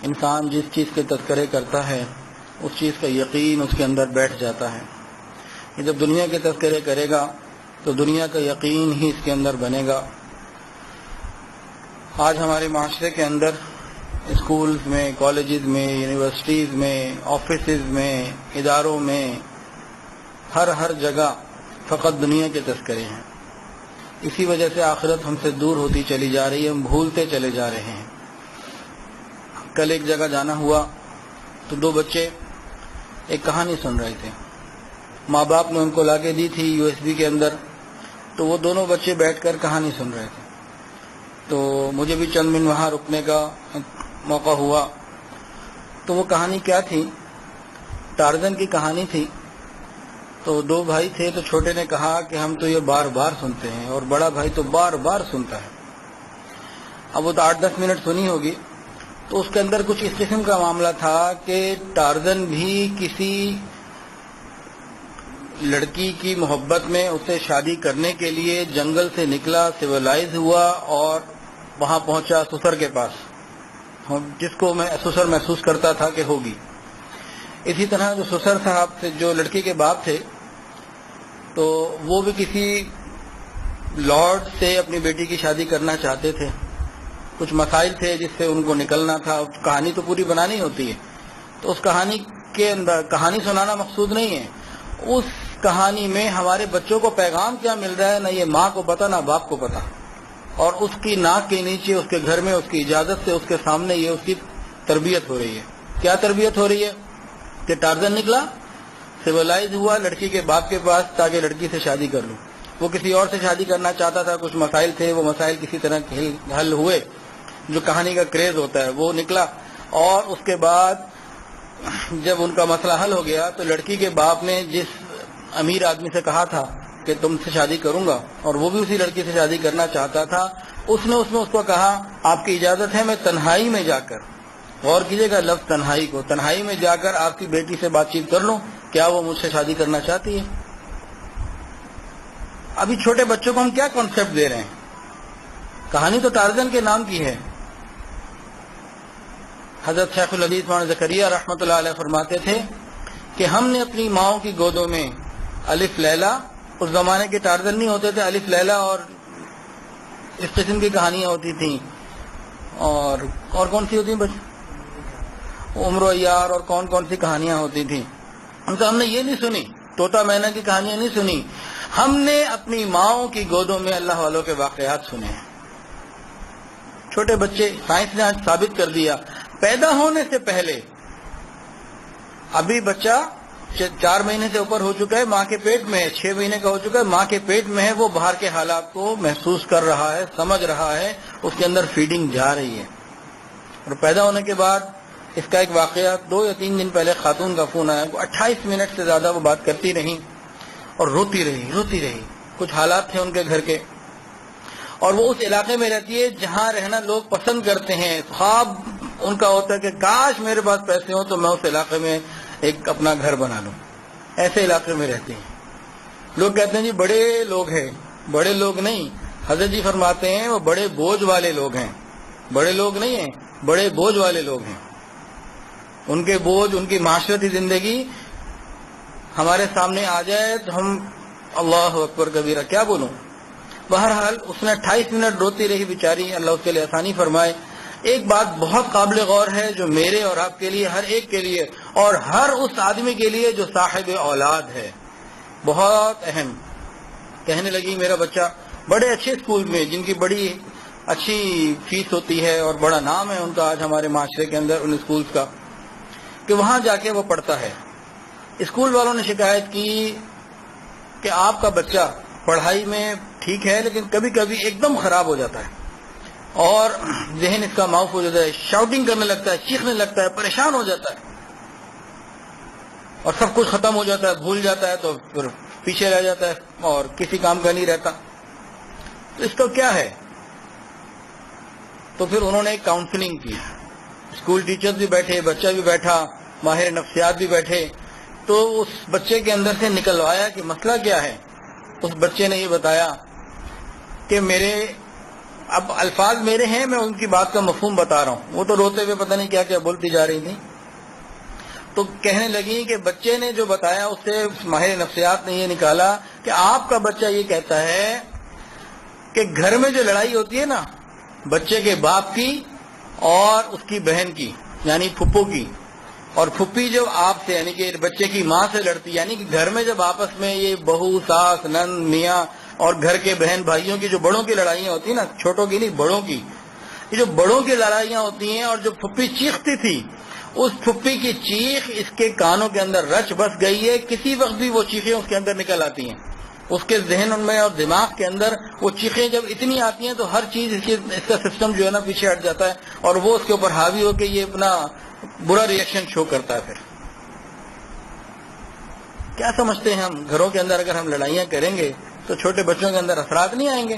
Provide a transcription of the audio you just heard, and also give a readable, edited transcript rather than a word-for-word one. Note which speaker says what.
Speaker 1: انسان جس چیز کے تذکرے کرتا ہے اس چیز کا یقین اس کے اندر بیٹھ جاتا ہے. کہ جب دنیا کے تذکرے کرے گا تو دنیا کا یقین ہی اس کے اندر بنے گا. آج ہمارے معاشرے کے اندر اسکولز میں، کالجز میں، یونیورسٹیز میں، آفیسز میں، اداروں میں، ہر جگہ فقط دنیا کے تذکرے ہیں. اسی وجہ سے آخرت ہم سے دور ہوتی چلی جا رہی ہے، ہم بھولتے چلے جا رہے ہیں. کل ایک جگہ جانا ہوا تو دو بچے ایک کہانی سن رہے تھے. ماں باپ نے ان کو لا کے دی تھی USB کے اندر، تو وہ دونوں بچے بیٹھ کر کہانی سن رہے تھے. تو مجھے بھی چند منٹ وہاں رکنے کا موقع ہوا. تو وہ کہانی کیا تھی؟ ٹارزن کی کہانی تھی. تو دو بھائی تھے، تو چھوٹے نے کہا کہ ہم تو یہ بار بار سنتے ہیں، اور بڑا بھائی تو بار بار سنتا ہے. اب وہ تو 8-10 منٹ سنی ہوگی. تو اس کے اندر کچھ اس قسم کا معاملہ تھا کہ ٹارزن بھی کسی لڑکی کی محبت میں اسے شادی کرنے کے لیے جنگل سے نکلا، سویلائز ہوا اور وہاں پہنچا سسر کے پاس، جس کو میں سسر محسوس کرتا تھا کہ ہوگی. اسی طرح جو سسر صاحب تھے، جو لڑکی کے باپ تھے، تو وہ بھی کسی لارڈ سے اپنی بیٹی کی شادی کرنا چاہتے تھے. کچھ مسائل تھے جس سے ان کو نکلنا تھا. کہانی تو پوری بنانی ہوتی ہے. تو اس کہانی کے اندر کہانی سنانا مقصود نہیں ہے. اس کہانی میں ہمارے بچوں کو پیغام کیا مل رہا ہے، نہ یہ ماں کو پتا نہ باپ کو پتا. اور اس کی ناک کے نیچے، اس کے گھر میں، اس کی اجازت سے اس کے سامنے یہ اس کی تربیت ہو رہی ہے. کیا تربیت ہو رہی ہے؟ کہ ٹارزن نکلا، سویلائز ہوا لڑکی کے باپ کے پاس تاکہ لڑکی سے شادی کر لوں. وہ کسی اور سے شادی کرنا چاہتا تھا. کچھ مسائل تھے، وہ مسائل کسی طرح حل ہوئے. جو کہانی کا کریز ہوتا ہے وہ نکلا. اور اس کے بعد جب ان کا مسئلہ حل ہو گیا تو لڑکی کے باپ نے جس امیر آدمی سے کہا تھا کہ تم سے شادی کروں گا، اور وہ بھی اسی لڑکی سے شادی کرنا چاہتا تھا، اس نے اس کو کہا آپ کی اجازت ہے میں تنہائی میں جا کر، غور کیجیے گا لفظ تنہائی کو، تنہائی میں جا کر آپ کی بیٹی سے بات چیت کر لوں، کیا وہ مجھ سے شادی کرنا چاہتی ہے؟ ابھی چھوٹے بچوں کو ہم کیا کانسیپٹ دے رہے ہیں؟ کہانی تو ٹارزن کے نام کی ہے. حضرت شیخ الحدیث مولانا زکریا رحمۃ اللہ علیہ فرماتے تھے کہ ہم نے اپنی ماؤں کی گودوں میں الف لیلا، اس زمانے کے ٹارزن نہیں ہوتے تھے، الف لیلا اور اس قسم کی کہانیاں ہوتی تھیں. اور کون سی ہوتی ہیں؟ عمر و عیار اور کون سی کہانیاں ہوتی تھیں. ہم نے یہ نہیں سنی، طوطا مینا کی کہانیاں نہیں سنی. ہم نے اپنی ماؤں کی گودوں میں اللہ والوں کے واقعات سنے ہیں. چھوٹے بچے، سائنس نے آج ثابت کر دیا، پیدا ہونے سے پہلے ابھی بچہ 4 مہینے سے اوپر ہو چکا ہے، ماں کے پیٹ میں ہے، 6 مہینے کا ہو چکا ہے، ماں کے پیٹ میں ہے، وہ باہر کے حالات کو محسوس کر رہا ہے، سمجھ رہا ہے، اس کے اندر فیڈنگ جا رہی ہے. اور پیدا ہونے کے بعد اس کا ایک واقعہ 2 یا 3 دن پہلے خاتون کا فون آیا، 28 منٹ سے زیادہ وہ بات کرتی رہی اور روتی رہی. کچھ حالات تھے ان کے گھر کے، اور وہ اس علاقے میں رہتی ہے جہاں رہنا لوگ پسند کرتے ہیں. خواب ان کا ہوتا ہے کہ کاش میرے پاس پیسے ہوں تو میں اس علاقے میں ایک اپنا گھر بنا لوں. ایسے علاقے میں رہتے ہیں. لوگ کہتے ہیں جی بڑے لوگ ہیں. بڑے لوگ نہیں، حضرت جی فرماتے ہیں وہ بڑے بوجھ والے لوگ ہیں. بڑے لوگ نہیں ہیں، بڑے بوجھ والے لوگ ہیں. ان کے بوجھ، ان کی معاشرتی زندگی ہمارے سامنے آ جائے تو ہم اللہ اکبر کبیرہ کیا بولوں. بہرحال اس نے 28 منٹ روتی رہی بیچاری، اللہ اس کے لیے آسانی فرمائے. ایک بات بہت قابل غور ہے جو میرے اور آپ کے لیے، ہر ایک کے لیے، اور ہر اس آدمی کے لیے جو صاحب اولاد ہے، بہت اہم. کہنے لگی میرا بچہ بڑے اچھے اسکول میں، جن کی بڑی اچھی فیس ہوتی ہے اور بڑا نام ہے ان کا آج ہمارے معاشرے کے اندر ان اسکولز کا، کہ وہاں جا کے وہ پڑھتا ہے. اسکول والوں نے شکایت کی کہ آپ کا بچہ پڑھائی میں ٹھیک ہے لیکن کبھی کبھی ایک دم خراب ہو جاتا ہے اور ذہن اس کا معاف ہو جاتا ہے، شاؤٹنگ کرنے لگتا ہے، چیخنے لگتا ہے، پریشان ہو جاتا ہے اور سب کچھ ختم ہو جاتا ہے، بھول جاتا ہے، تو پھر پیچھے رہ جاتا ہے اور کسی کام کا نہیں رہتا. تو اس کا کیا ہے؟ تو پھر انہوں نے ایک کاؤنسلنگ کی. اسکول ٹیچرز بھی بیٹھے، بچہ بھی بیٹھا، ماہر نفسیات بھی بیٹھے. تو اس بچے کے اندر سے نکلوایا کہ مسئلہ کیا ہے. اس بچے نے یہ بتایا کہ میرے اب الفاظ میرے ہیں، میں ان کی بات کا مفہوم بتا رہا ہوں. وہ تو روتے ہوئے پتہ نہیں کیا کیا بولتی جا رہی تھی. تو کہنے لگی کہ بچے نے جو بتایا اس سے ماہر نفسیات نے یہ نکالا کہ آپ کا بچہ یہ کہتا ہے کہ گھر میں جو لڑائی ہوتی ہے نا بچے کے باپ کی اور اس کی بہن کی یعنی پھپھو کی، اور پھپھی جب آپ سے یعنی کہ بچے کی ماں سے لڑتی، یعنی کہ گھر میں جب آپس میں یہ بہو ساس نند میاں اور گھر کے بہن بھائیوں کی جو بڑوں کی لڑائیاں ہوتی ہیں نا، چھوٹوں کی نہیں بڑوں کی، یہ جو بڑوں کی لڑائیاں ہوتی ہیں، اور جو پھپھی چیختی تھی اس پھپھی کی چیخ اس کے کانوں کے اندر رچ بس گئی ہے. کسی وقت بھی وہ چیخیں اس کے اندر نکل آتی ہیں، اس کے ذہن میں اور دماغ کے اندر وہ چیخیں جب اتنی آتی ہیں تو ہر چیز اس کا سسٹم جو ہے نا پیچھے ہٹ جاتا ہے اور وہ اس کے اوپر حاوی ہو کے یہ اپنا برا ریئیکشن شو کرتا ہے. پھر کیا سمجھتے ہیں ہم گھروں کے اندر اگر ہم لڑائیاں کریں گے تو چھوٹے بچوں کے اندر اثرات نہیں آئیں گے؟